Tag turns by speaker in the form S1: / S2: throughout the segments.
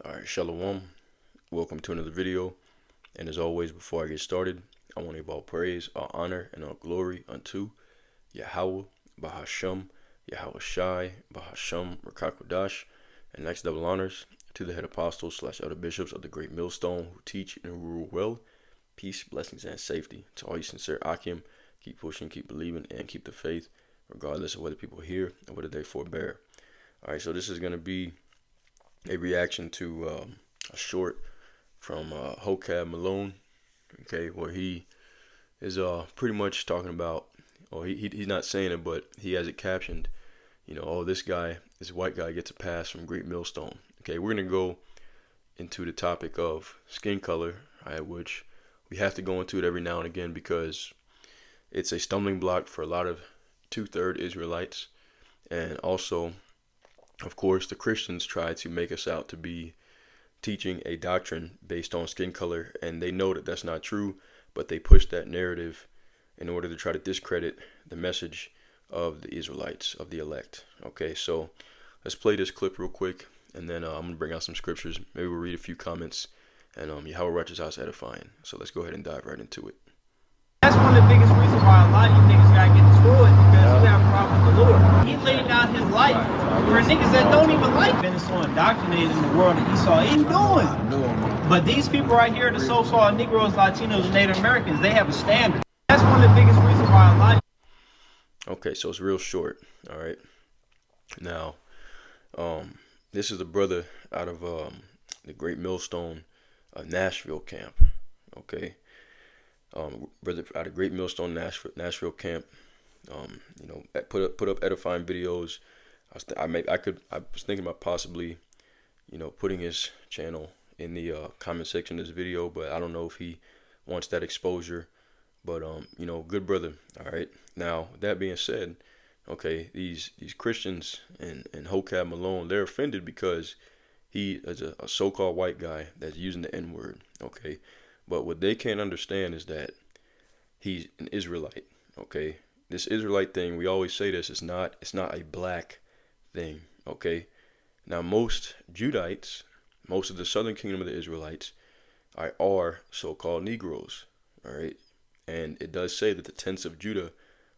S1: Alright, Shalom. Welcome to another video. And as always, before I get started, I want to give all praise, all honor, and all glory unto Yahweh, Bahasham, Yahweh Shai, Bahasham, Rakakwadash, and next double honors to the head apostles / elder bishops of the great millstone who teach and rule well. Peace, blessings, and safety. To all you sincere Akim, keep pushing, keep believing, and keep the faith, regardless of whether people hear or whether they forbear. Alright, so this is going to be a reaction to a short from Hokab Malone, okay, where he is pretty much talking about, or he's not saying it, but he has it captioned, oh, this white guy gets a pass from Great Millstone. Okay, we're gonna go into the topic of skin color, right, which we have to go into it every now and again because it's a stumbling block for a lot of two-third Israelites, and also, of course, the Christians try to make us out to be teaching a doctrine based on skin color, and they know that that's not true, but they push that narrative in order to try to discredit the message of the Israelites, of the elect. Okay, so let's play this clip real quick, and then I'm going to bring out some scriptures. Maybe we'll read a few comments, and Yahweh Righteous House edifying. So let's go ahead and dive right into it.
S2: That's one of the biggest reasons why a lot of you niggas gotta get destroyed, because you have a problem with the Lord. He laid down his life for niggas that don't even like been so indoctrinated in the world that Esau ain't doing. But these people right here, the so-called Negroes, Latinos, and Native Americans, they have a standard. That's one of the biggest reasons why a lot of
S1: Okay, so it's real short. All right. Now, this is a brother out of the Great Millstone, Nashville camp. Okay. Brother out of Great Millstone, Nashville camp. Put up edifying videos. I was thinking about possibly, putting his channel in the comment section of this video, but I don't know if he wants that exposure. But good brother. All right. Now, that being said, okay, these Christians and Hokab Malone, they're offended because he is a so-called white guy that's using the N-word. Okay. But what they can't understand is that he's an Israelite. Okay, this Israelite thing, we always say this, it's not a black thing. Okay, now most Judites, most of the southern kingdom of the Israelites, are so-called Negroes. All right, and it does say that the tents of Judah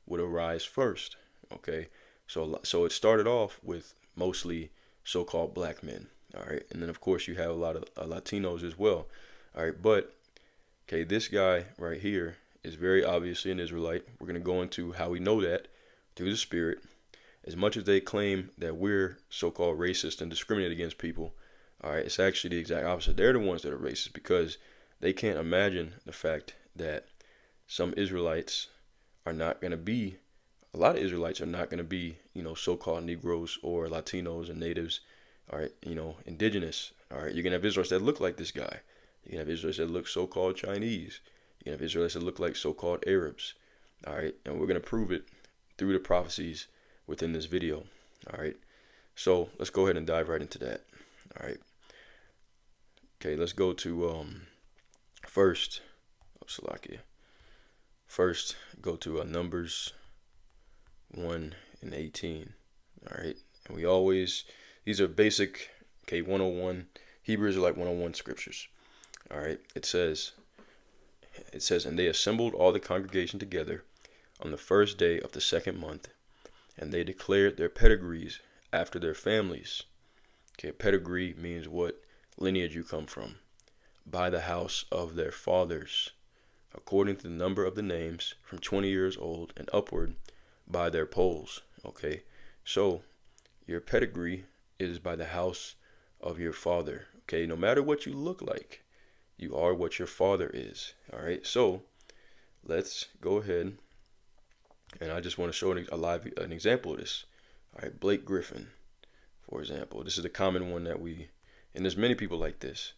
S1: would arise first. Okay, so it started off with mostly so-called black men. All right, and then of course you have a lot of Latinos as well. All right, but okay, this guy right here is very obviously an Israelite. We're going to go into how we know that through the Spirit. As much as they claim that we're so-called racist and discriminate against people, all right, it's actually the exact opposite. They're the ones that are racist because they can't imagine the fact that some Israelites are not going to be, a lot of Israelites are not going to be, so-called Negroes or Latinos and natives, all right, indigenous. All right, you're going to have Israelites that look like this guy. You can have Israelites that look so-called Chinese. You can have Israelites that look like so-called Arabs. All right, and we're going to prove it through the prophecies within this video. All right, so let's go ahead and dive right into that. All right. Okay, let's go to first go to Numbers 1:18. All right, and we always, these are basic, 101, Hebrew Israelite 101 scriptures. All right, it says, and they assembled all the congregation together on the first day of the second month, and they declared their pedigrees after their families. Okay, pedigree means what lineage you come from, by the house of their fathers, according to the number of the names, from 20 years old and upward, by their polls. Okay, so your pedigree is by the house of your father. Okay, no matter what you look like, you are what your father is. All right, so let's go ahead, and I just want to show an example of this. All right, Blake Griffin, for example. This is a common one that and there's many people like this.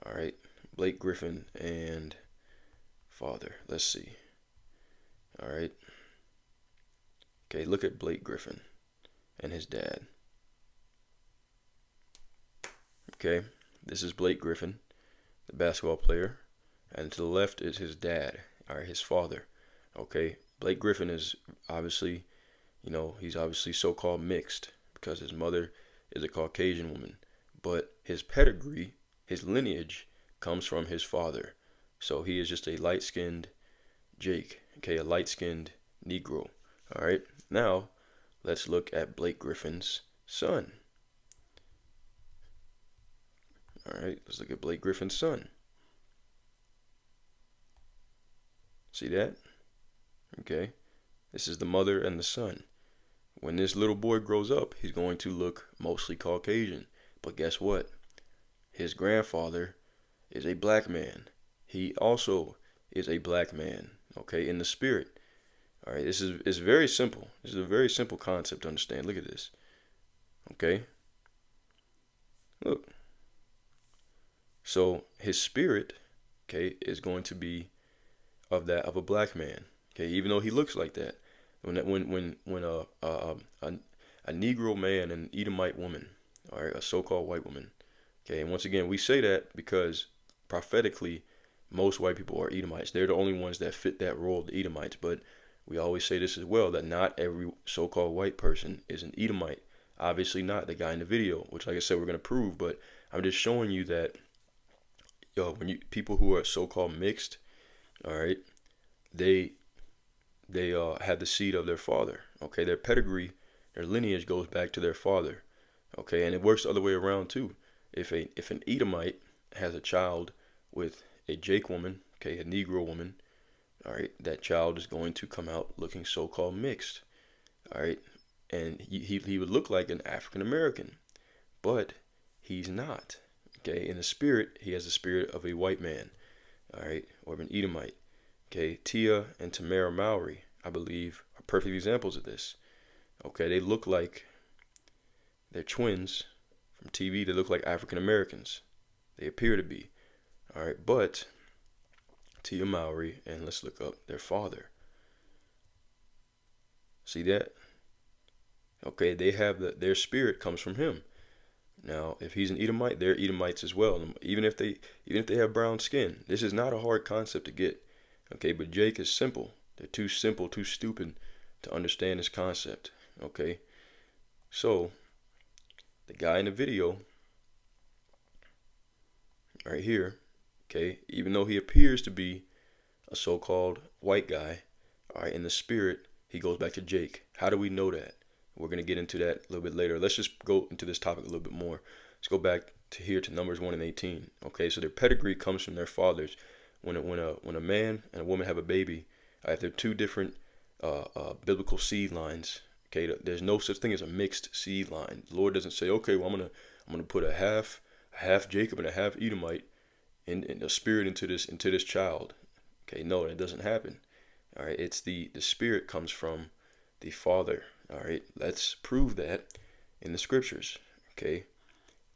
S1: All right, Blake Griffin and father. Let's see. All right. Okay, look at Blake Griffin and his dad. Okay, this is Blake Griffin, the basketball player, and to the left is his dad, all right, his father. Okay, Blake Griffin is obviously, he's obviously so-called mixed because his mother is a Caucasian woman, but his pedigree, his lineage, comes from his father. So he is just a light-skinned Jake, okay, a light-skinned Negro. All right, now let's look at Blake Griffin's son. All right, let's look at Blake Griffin's son. See that? Okay, this is the mother and the son. When this little boy grows up, he's going to look mostly Caucasian. But guess what? His grandfather is a black man. He also is a black man, okay, in the spirit. All right, this is very simple. This is a very simple concept to understand. Look at this. Okay? Look. So his spirit, okay, is going to be of that of a black man. Okay, even though he looks like that. When a Negro man and Edomite woman, all right, a so-called white woman. Okay, and once again, we say that because prophetically, most white people are Edomites. They're the only ones that fit that role, the Edomites. But we always say this as well, that not every so-called white person is an Edomite. Obviously not the guy in the video, which, like I said, we're going to prove. But I'm just showing you that, when people who are so-called mixed, all right, they have the seed of their father. Okay, their pedigree, their lineage goes back to their father. Okay, and it works the other way around too. If an Edomite has a child with a Jake woman, okay, a Negro woman, all right, that child is going to come out looking so-called mixed. All right, and he would look like an African American, but he's not. Okay, in the spirit, he has the spirit of a white man. All right, or of an Edomite. Okay, Tia and Tamara Mowry, I believe, are perfect examples of this. Okay, they look like they're twins from TV. They look like African Americans. They appear to be. All right, but Tia Mowry, and let's look up their father. See that? Okay, they have their spirit comes from him. Now, if he's an Edomite, they're Edomites as well. Even if they have brown skin, this is not a hard concept to get. Okay, but Jake is simple. They're too simple, too stupid to understand this concept. Okay, so the guy in the video right here, okay, even though he appears to be a so-called white guy, all right, in the spirit, he goes back to Jake. How do we know that? We're going to get into that a little bit later. Let's just go into this topic a little bit more. Let's go back to Numbers 1 and 18. Okay, so their pedigree comes from their fathers. When a man and a woman have a baby, if they're two different biblical seed lines, okay, there's no such thing as a mixed seed line. The Lord doesn't say, okay, well, I'm gonna put a half Jacob and a half Edomite in the spirit into this child. Okay, no, that doesn't happen. All right, it's the spirit comes from the father. All right, let's prove that in the scriptures. Okay,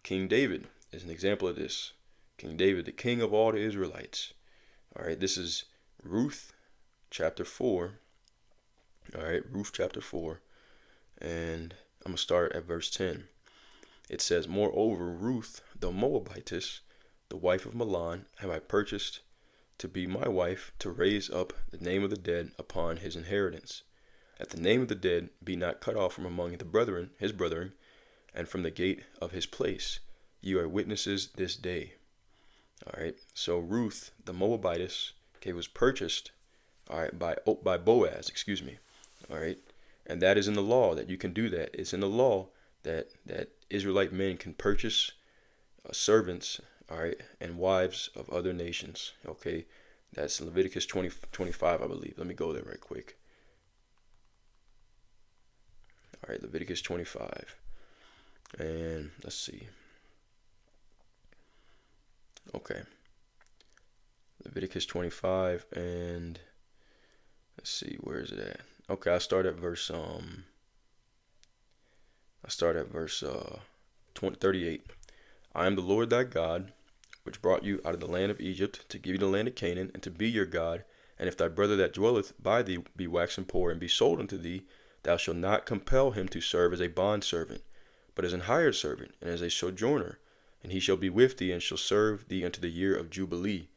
S1: King David is an example of this. King David, the king of all the Israelites. All right, this is Ruth chapter 4. All right, Ruth chapter 4. And I'm going to start at verse 10. It says, "Moreover, Ruth, the Moabitess, the wife of Mahlon, have I purchased to be my wife, to raise up the name of the dead upon his inheritance. That the name of the dead be not cut off from among his brethren, and from the gate of his place. You are witnesses this day." All right, so Ruth, the Moabitess, okay, was purchased, all right, by Boaz, excuse me, all right, and that is in the law that you can do that. It's in the law that Israelite men can purchase servants, all right, and wives of other nations. Okay, that's Leviticus 20:25, I believe. Let me go there right quick. All right, Leviticus 25, and let's see. Okay, Leviticus 25, and let's see, where is it at? Okay, I start at verse 38. "I am the Lord thy God, which brought you out of the land of Egypt, to give you the land of Canaan, and to be your God. And if thy brother that dwelleth by thee be waxen poor, and be sold unto thee, thou shalt not compel him to serve as a bondservant, but as an hired servant, and as a sojourner. And he shall be with thee, and shall serve thee unto the year of Jubilee."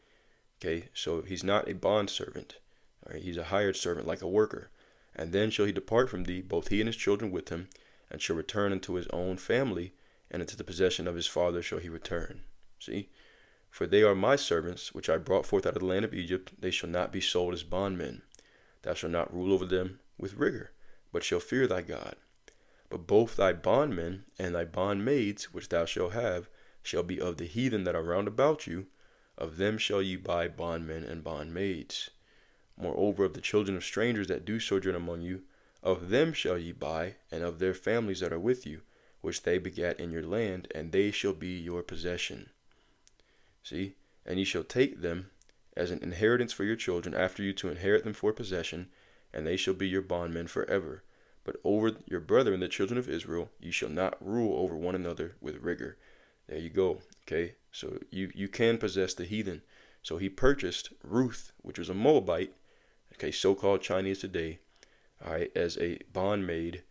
S1: Okay, so he's not a bondservant. All right, he's a hired servant, like a worker. "And then shall he depart from thee, both he and his children with him, and shall return unto his own family, and into the possession of his father shall he return. See? For they are my servants, which I brought forth out of the land of Egypt. They shall not be sold as bondmen. Thou shalt not rule over them with rigor, but shall fear thy God. But both thy bondmen and thy bondmaids, which thou shalt have, shall be of the heathen that are round about you. Of them shall ye buy bondmen and bondmaids. Moreover, of the children of strangers that do sojourn among you, of them shall ye buy, and of their families that are with you, which they begat in your land, and they shall be your possession. See? And ye shall take them as an inheritance for your children after you to inherit them for possession, and they shall be your bondmen forever. But over your brethren, the children of Israel, ye shall not rule over one another with rigor. There you go. Okay? So you can possess the heathen. So he purchased Ruth, which was a Moabite, okay, so-called Chinese today, all right, as a bondmaid,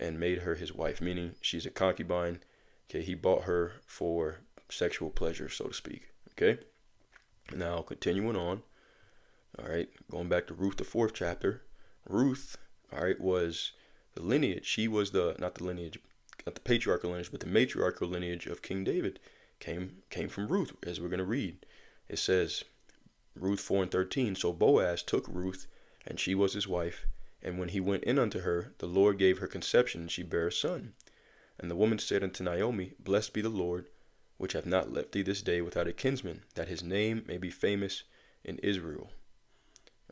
S1: and made her his wife, meaning she's a concubine. Okay, he bought her for sexual pleasure, so to speak. Okay, now continuing on. All right, going back to Ruth, the 4th chapter. Ruth, all right, was the lineage. She was not the patriarchal lineage, but the matriarchal lineage of King David. Came from Ruth, as we're going to read. It says, Ruth 4:13. So Boaz took Ruth, and she was his wife. And when he went in unto her, the Lord gave her conception, and she bare a son. And the woman said unto Naomi, Blessed be the Lord, which hath not left thee this day without a kinsman, that his name may be famous in Israel.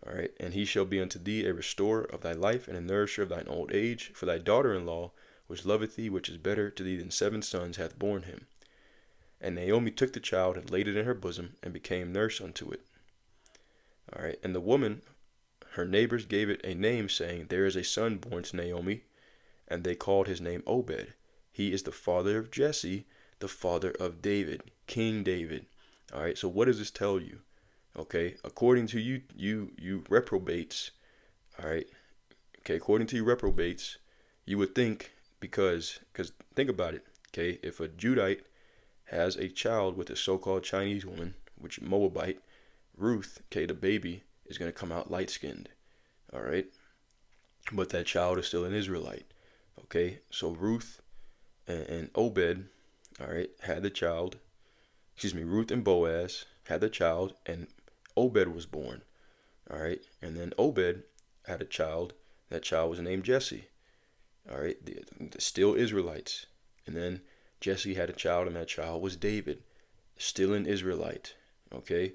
S1: All right, and he shall be unto thee a restorer of thy life, and a nourisher of thine old age. For thy daughter-in-law, which loveth thee, which is better to thee than 7 sons, hath borne him. And Naomi took the child, and laid it in her bosom, and became nurse unto it. All right, and the woman, her neighbors, gave it a name, saying, There is a son born to Naomi. And they called his name Obed. He is the father of Jesse, the father of David, King David. All right, so what does this tell you? Okay, according to you reprobates, all right, okay, according to you reprobates, you would think, because think about it, okay, if a Judite has a child with a so-called Chinese woman, which Moabite, Ruth, okay, the baby is going to come out light-skinned, all right, but that child is still an Israelite, okay, so Ruth and Obed, all right, had the child, Ruth and Boaz had the child, and Obed was born, all right, and then Obed had a child. That child was named Jesse, all right, still Israelites, and then Jesse had a child, and that child was David, still an Israelite, okay,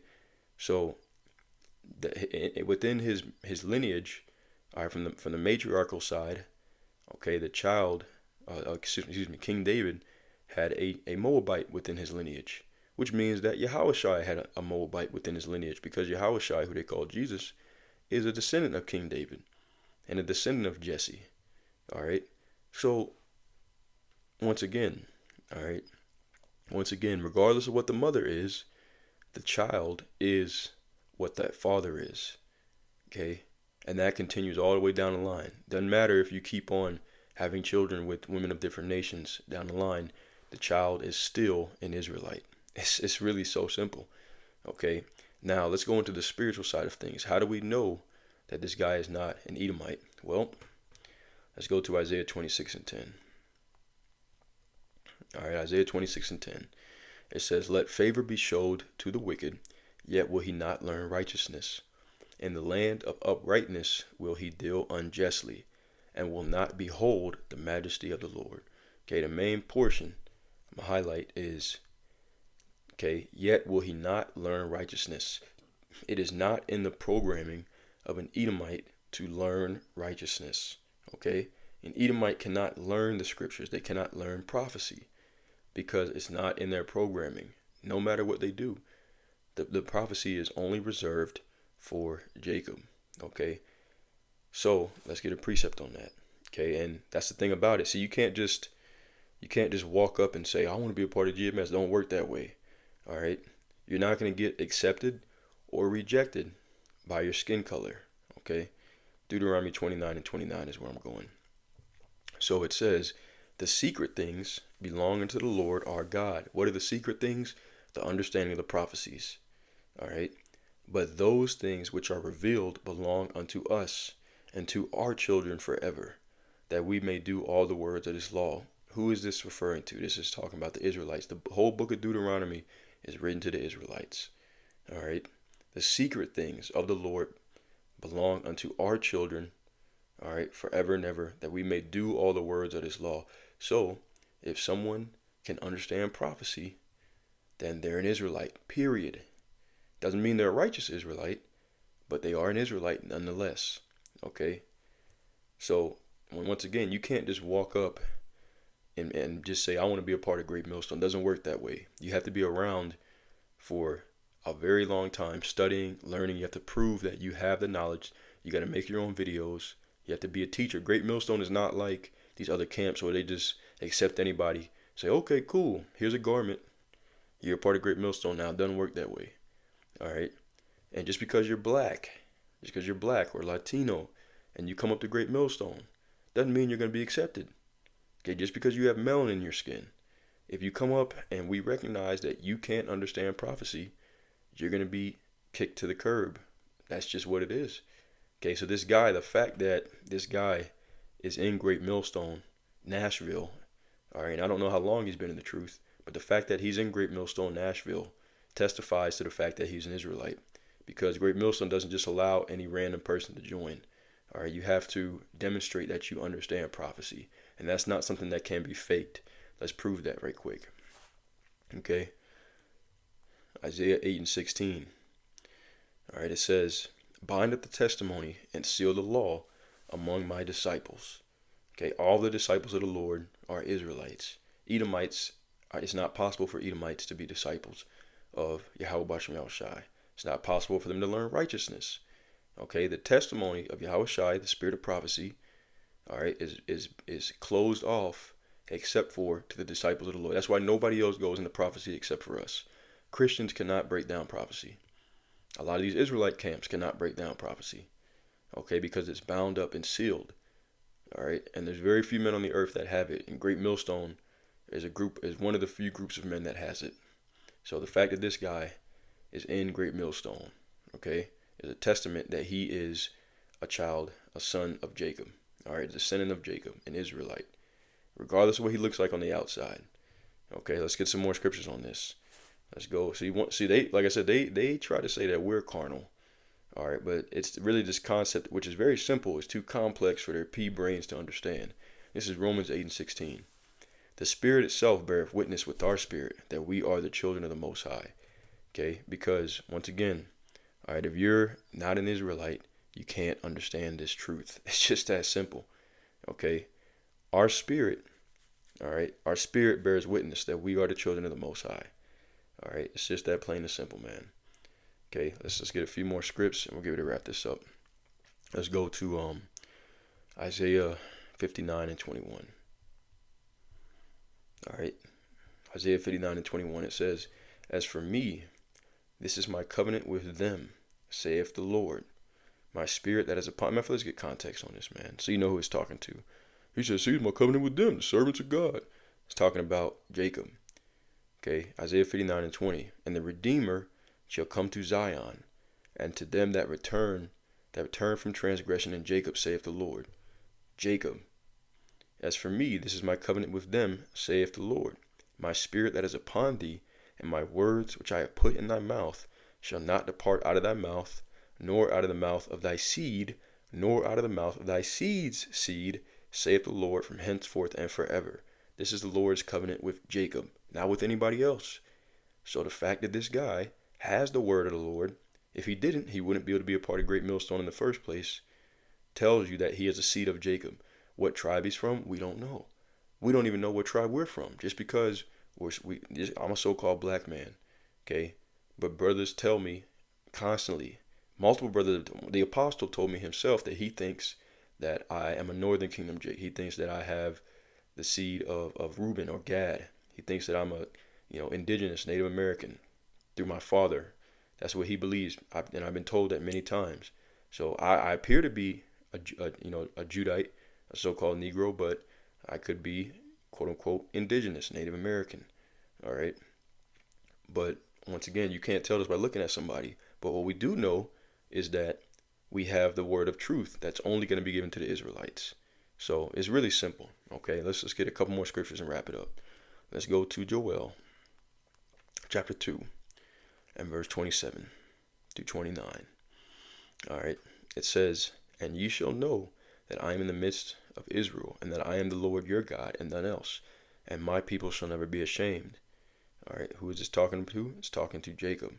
S1: so within his lineage, all right, from the matriarchal side, okay, the child, King David had a Moabite within his lineage, which means that Yahushua had a Moabite within his lineage, because Yahushua, who they call Jesus, is a descendant of King David and a descendant of Jesse. All right. So once again, regardless of what the mother is, the child is what that father is. Okay. And that continues all the way down the line. Doesn't matter if you keep on having children with women of different nations down the line, the child is still an Israelite. It's really so simple. Okay, now let's go into the spiritual side of things. How do we know that this guy is not an Edomite? Well, let's go to Isaiah 26:10. All right, Isaiah 26:10. It says, Let favor be showed to the wicked, yet will he not learn righteousness. In the land of uprightness will he deal unjustly, and will not behold the majesty of the Lord. Okay, the main portion I'm going to highlight is, okay, yet will he not learn righteousness. It is not in the programming of an Edomite to learn righteousness. Okay, an Edomite cannot learn the scriptures. They cannot learn prophecy because it's not in their programming. No matter what they do, the prophecy is only reserved for Jacob. Okay, so let's get a precept on that. Okay, and that's the thing about it. See, you can't just walk up and say, I want to be a part of GMS. It don't work that way. All right, you're not going to get accepted or rejected by your skin color. Okay, Deuteronomy 29:29 is where I'm going. So it says, the secret things belong unto the Lord our God. What are the secret things? The understanding of the prophecies. All right, but those things which are revealed belong unto us and to our children forever, that we may do all the words of this law. who is this referring to? This is talking about the Israelites. The whole book of Deuteronomy is written to the Israelites. All right. The secret things of the Lord belong unto our children, all right, forever and ever, that we may do all the words of this law. So, if someone can understand prophecy, then they're an Israelite, period. Doesn't mean they're a righteous Israelite, but they are an Israelite nonetheless. Okay? So, once again, you can't just walk up and just say, I want to be a part of Great Millstone. It doesn't work that way. You have to be around for a very long time, studying, learning. You have to prove that you have the knowledge. You got to make your own videos. You have to be a teacher. Great Millstone is not like these other camps where they just accept anybody. Say, okay, cool. Here's a garment. You're a part of Great Millstone now. It doesn't work that way. All right. And just because you're black or Latino and you come up to Great Millstone, doesn't mean you're going to be accepted. Okay. Just because you have melanin in your skin. If you come up and we recognize that you can't understand prophecy, you're going to be kicked to the curb. That's just what it is. Okay, so this guy, the fact that this guy is in Great Millstone, Nashville, all right, and I don't know how long he's been in the truth, but the fact that he's in Great Millstone, Nashville, testifies to the fact that he's an Israelite, because Great Millstone doesn't just allow any random person to join. All right, you have to demonstrate that you understand prophecy, and that's not something that can be faked. Let's prove that right quick. Okay. Isaiah 8:16. All right, it says, bind up the testimony and seal the law among my disciples. Okay, all the disciples of the Lord are Israelites. Edomites, it's not possible for Edomites to be disciples of Yahweh Bashem Yahushai. It's not possible for them to learn righteousness. Okay, the testimony of Yahushai, the spirit of prophecy, all right, is closed off except for to the disciples of the Lord. That's why nobody else goes into prophecy except for us. Christians cannot break down prophecy. A lot of these Israelite camps cannot break down prophecy. Okay, because it's bound up and sealed. All right, and there's very few men on the earth that have it. And Great Millstone is one of the few groups of men that has it. So the fact that this guy is in Great Millstone, okay, is a testament that he is a child, a son of Jacob. All right, descendant of Jacob, an Israelite, regardless of what he looks like on the outside. Okay, let's get some more scriptures on this. Let's go. They, like I said, they try to say that we're carnal. All right, but it's really this concept, which is very simple. It's too complex for their pea brains to understand. This is Romans 8:16. The Spirit itself beareth witness with our spirit that we are the children of the Most High. Okay, because once again, all right, if you're not an Israelite, you can't understand this truth. It's just that simple. Okay, our spirit, all right, our spirit bears witness that we are the children of the Most High. All right, it's just that plain and simple, man. Okay, let's just get a few more scripts and we'll get ready to wrap this up. Let's go to Isaiah 59:21. All right, Isaiah 59:21. It says, "As for me, this is my covenant with them, saith the Lord. My spirit that is upon." Let's get context on this, man, so you know who he's talking to. He says, "See, my covenant with them, the servants of God." He's talking about Jacob. Okay, Isaiah 59:20. "And the Redeemer shall come to Zion, and to them that return from transgression in Jacob, saith the Lord." Jacob. "As for me, this is my covenant with them, saith the Lord. My spirit that is upon thee, and my words which I have put in thy mouth, shall not depart out of thy mouth, nor out of the mouth of thy seed, nor out of the mouth of thy seed's seed, saith the Lord, from henceforth and forever." This is the Lord's covenant with Jacob, not with anybody else. So the fact that this guy has the word of the Lord, if he didn't, he wouldn't be able to be a part of Great Millstone in the first place, tells you that he is a seed of Jacob. What tribe he's from, we don't know. We don't even know what tribe we're from, just because I'm a so-called black man, okay? But brothers tell me constantly, multiple brothers, the apostle told me himself that he thinks that I am a Northern Kingdom Jake. He thinks that I have the seed of Reuben or Gad. He thinks that I'm a indigenous Native American through my father. That's what he believes, and I've been told that many times. So I appear to be a Judite, a so-called Negro, but I could be quote unquote indigenous Native American. All right, but once again, you can't tell this by looking at somebody. But what we do know is that we have the word of truth that's only going to be given to the Israelites. So it's really simple. Okay, let's just get a couple more scriptures and wrap it up. Let's go to Joel chapter 2 and verse 27 to 29. All right, it says, "And ye shall know that I am in the midst of Israel, and that I am the Lord your God, and none else. And my people shall never be ashamed." All right, who is this talking to? It's talking to Jacob.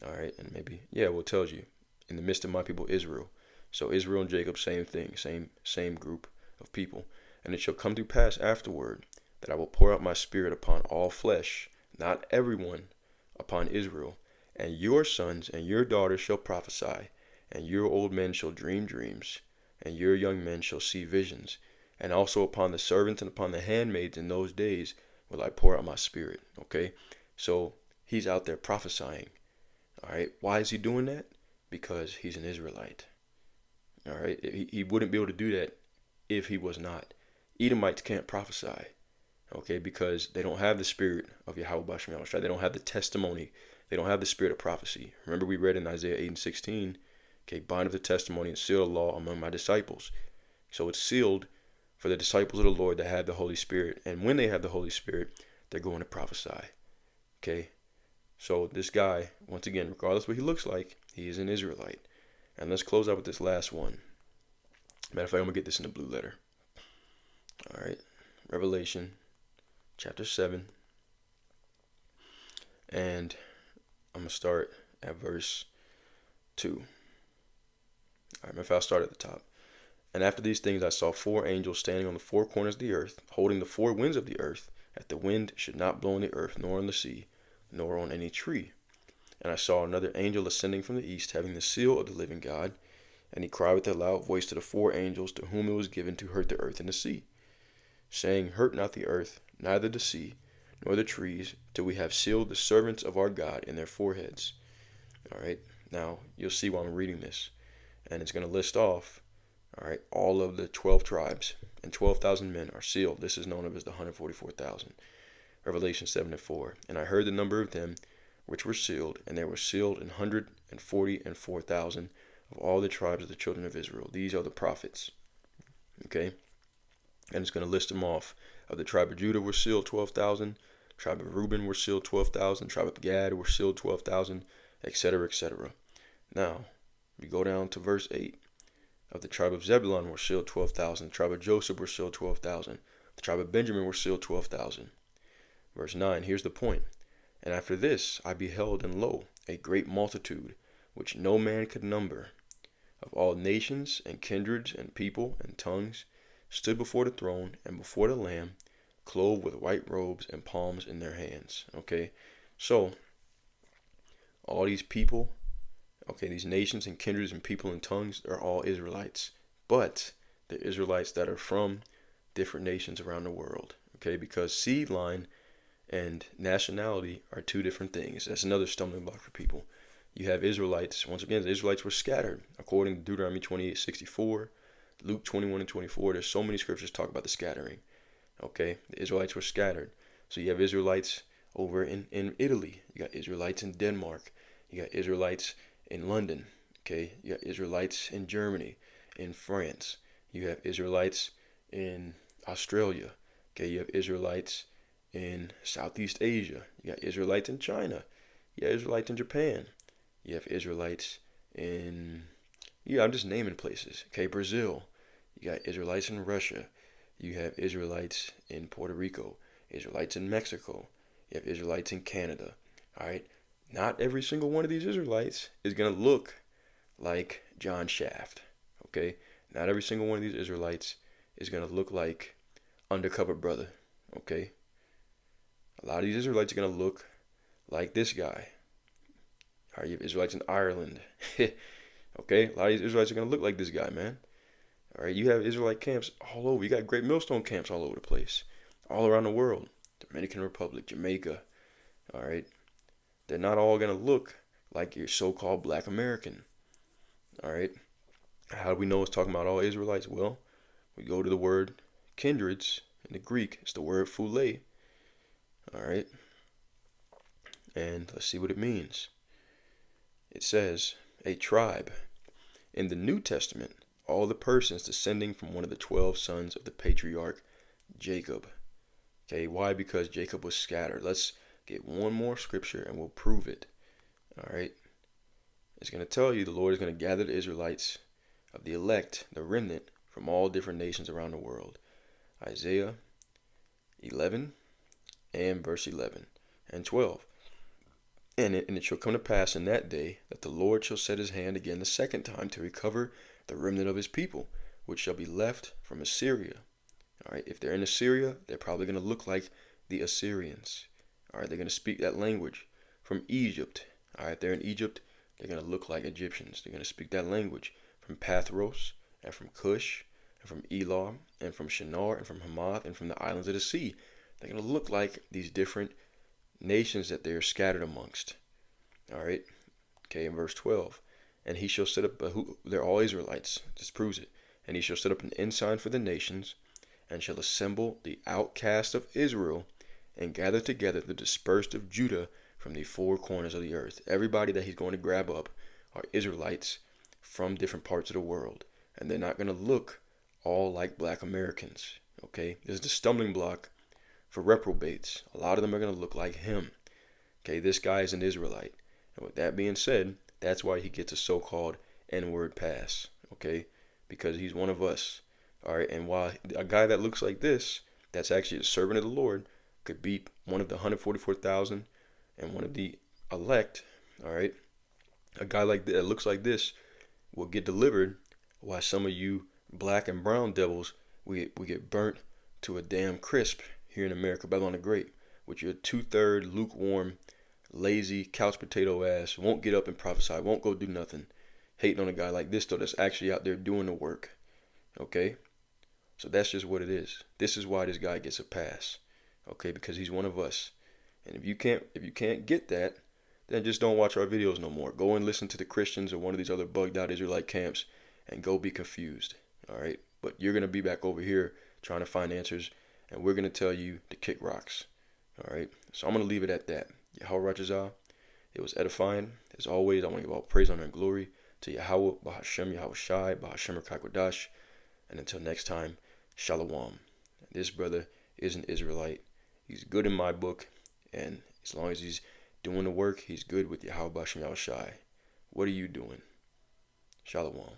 S1: All right, and maybe, yeah, well, it tells you, in the midst of my people Israel. So Israel and Jacob, same thing, same group of people. "And it shall come to pass afterward that I will pour out my spirit upon all flesh, not everyone upon Israel. And your sons and your daughters shall prophesy, and your old men shall dream dreams, and your young men shall see visions. And also upon the servants and upon the handmaids in those days will I pour out my spirit." Okay, so he's out there prophesying. All right, why is he doing that? Because he's an Israelite. All right, he wouldn't be able to do that if he was not. Edomites can't prophesy. Okay, because they don't have the spirit of Yahweh Bashem Yahushua. They don't have the testimony. They don't have the spirit of prophecy. Remember, we read in Isaiah 8 and 16, okay, "Bind up the testimony and seal the law among my disciples." So it's sealed for the disciples of the Lord that have the Holy Spirit. And when they have the Holy Spirit, they're going to prophesy. Okay, so this guy, once again, regardless of what he looks like, he is an Israelite. And let's close out with this last one. Matter of fact, I'm going to get this in the blue letter. All right, Revelation chapter 7. And I'm going to start at verse 2. All right, if I'll start at the top. "And after these things I saw 4 angels standing on the 4 corners of the earth, holding the 4 winds of the earth, that the wind should not blow on the earth, nor on the sea, nor on any tree. And I saw another angel ascending from the east, having the seal of the living God. And he cried with a loud voice to the 4 angels to whom it was given to hurt the earth and the sea, saying, Hurt not the earth, neither the sea, nor the trees, till we have sealed the servants of our God in their foreheads." All right, now you'll see why I'm reading this. And it's going to list off, all right, all of the 12 tribes, and 12,000 men are sealed. This is known as the 144,000. Revelation 7 and 4. "And I heard the number of them which were sealed, and they were sealed 144,000 of all the tribes of the children of Israel. These are the prophets." Okay, and it's going to list them off. Of the tribe of Judah were sealed 12,000. Tribe of Reuben were sealed 12,000. Tribe of Gad were sealed 12,000, etc., etc. Now, we go down to verse 8. Of the tribe of Zebulun were sealed 12,000. The tribe of Joseph were sealed 12,000. The tribe of Benjamin were sealed 12,000. Verse 9, here's the point. "And after this I beheld, and lo, a great multitude, which no man could number, of all nations and kindreds and people and tongues, stood before the throne and before the Lamb, clothed with white robes and palms in their hands." Okay, so all these people, okay, these nations and kindreds and people and tongues are all Israelites, but the Israelites that are from different nations around the world. Okay, because seed line and nationality are 2 different things. That's another stumbling block for people. You have Israelites. Once again, the Israelites were scattered according to Deuteronomy 28:64, Luke 21 and 24. There's so many scriptures talk about the scattering. Okay, the Israelites were scattered. So you have Israelites over in Italy. You got Israelites in Denmark. You got Israelites in London. Okay, you got Israelites in Germany, in France. You have Israelites in Australia. Okay, you have Israelites in Southeast Asia. You got Israelites in China. You got Israelites in Japan. You have Israelites in, yeah, I'm just naming places. Okay, Brazil. You got Israelites in Russia. You have Israelites in Puerto Rico. Israelites in Mexico. You have Israelites in Canada. All right. Not every single one of these Israelites is going to look like John Shaft. Okay. Not every single one of these Israelites is going to look like Undercover Brother. Okay. A lot of these Israelites are going to look like this guy. All right, you have Israelites in Ireland. Okay, a lot of these Israelites are going to look like this guy, man. All right, you have Israelite camps all over. You got great millstone camps all over the place, all around the world. Dominican Republic, Jamaica. All right, they're not all going to look like your so-called black American. All right, how do we know it's talking about all Israelites? Well, we go to the word kindreds in the Greek. It's the word phule. All right, and let's see what it means. It says a tribe. In the New Testament, all the persons descending from one of the 12 sons of the patriarch Jacob. Okay, why? Because Jacob was scattered. Let's get one more scripture and we'll prove it. All right. It's going to tell you the Lord is going to gather the Israelites of the elect, the remnant, from all different nations around the world. Isaiah 11 and verse 11 and 12. And it shall come to pass in that day that the Lord shall set his hand again the second time to recover the remnant of his people, which shall be left from Assyria. All right, if they're in Assyria, they're probably going to look like the Assyrians. All right, they're going to speak that language. From Egypt, all right, if they're in Egypt, they're going to look like Egyptians. They're going to speak that language. From Pathros, and from Cush, and from Elam, and from Shinar, and from Hamath, and from the islands of the sea. They're going to look like these different nations that they're scattered amongst. All right, okay, in verse 12. And he shall set up, they're all Israelites, this proves it. And he shall set up an ensign for the nations, and shall assemble the outcast of Israel, and gather together the dispersed of Judah from the four corners of the earth. Everybody that he's going to grab up are Israelites from different parts of the world. And they're not going to look all like black Americans. Okay, this is the stumbling block for reprobates. A lot of them are going to look like him. Okay, this guy is an Israelite. And with that being said, that's why he gets a so-called N-word pass. Okay, because he's one of us. All right, and while a guy that looks like this, that's actually a servant of the Lord, could beat one of the 144,000 and one of the elect. All right, a guy like that looks like this will get delivered, while some of you black and brown devils, we get burnt to a damn crisp here in America, Babylon the Great, with your 2/3 lukewarm, lazy, couch potato ass, won't get up and prophesy, won't go do nothing, hating on a guy like this though that's actually out there doing the work. Okay, so that's just what it is. This is why this guy gets a pass. Okay, because he's one of us. And if you can't get that, then just don't watch our videos no more. Go and listen to the Christians or one of these other bugged out Israelite camps and go be confused. All right, but you're gonna be back over here trying to find answers, and we're gonna tell you to kick rocks. All right, so I'm gonna leave it at that. Yahweh Rajazah, it was edifying. As always, I want to give all praise, honor, and glory to Yahweh, Bahashem, Yahweh Shai, Bahashem, Rakakwadash. And until next time, Shalom. This brother is an Israelite. He's good in my book, and as long as he's doing the work, he's good with Yahweh, Bahashem, Yahweh Shai. What are you doing? Shalom.